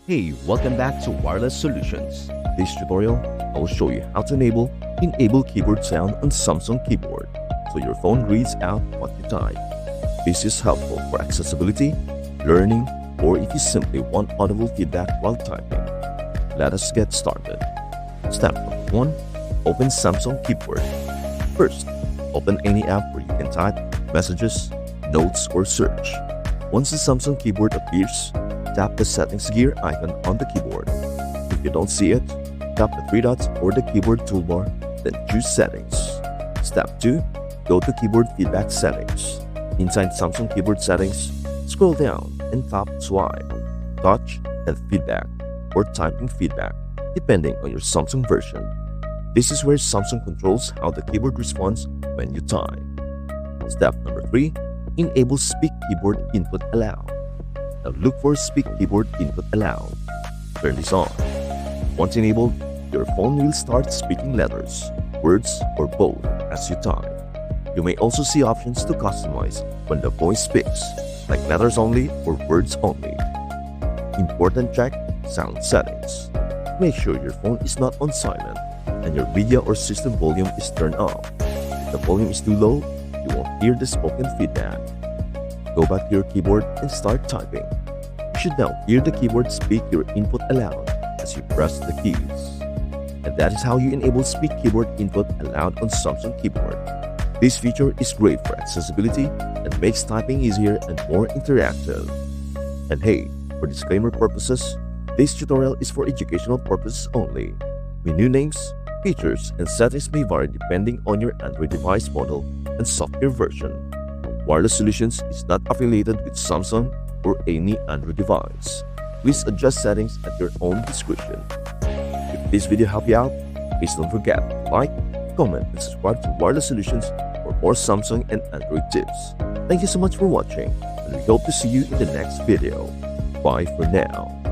Hey, welcome back to Wireless Solutions. This tutorial, I will show you how to enable keyboard sound on Samsung keyboard so your phone reads out what you type. This is helpful for accessibility, learning, or if you simply want audible feedback while typing. Let us get started. Step number 1. Open Samsung keyboard. First, open any app where you can type messages, notes, or search. Once the Samsung keyboard appears, tap the settings gear icon on the keyboard. If you don't see it, tap the three dots or the keyboard toolbar, then choose settings. Step 2. Go to keyboard feedback settings. Inside Samsung keyboard settings, scroll down and tap swipe, touch, and feedback or typing feedback, depending on your Samsung version. This is where Samsung controls how the keyboard responds when you type. Step number 3. Enable Speak Keyboard Input Allowed. Now look for Speak Keyboard Input Allowed. Turn this on. Once enabled, your phone will start speaking letters, words, or both as you type. You may also see options to customize when the voice speaks, like letters only or words only. Important check: sound settings. Make sure your phone is not on silent and your media or system volume is turned up. If the volume is too low, you won't hear the spoken feedback. Go back to your keyboard and start typing. You should now hear the keyboard speak your input aloud as you press the keys. And that is how you enable Speak Keyboard Input Allowed on Samsung keyboard. This feature is great for accessibility and makes typing easier and more interactive. And hey, for disclaimer purposes, this tutorial is for educational purposes only. Menu names, features, and settings may vary depending on your Android device model and software version. Wireless Solutions is not affiliated with Samsung or any Android device. Please adjust settings at your own discretion. If this video helped you out, please don't forget to like, comment, and subscribe to Wireless Solutions for more Samsung and Android tips. Thank you so much for watching, and we hope to see you in the next video. Bye for now.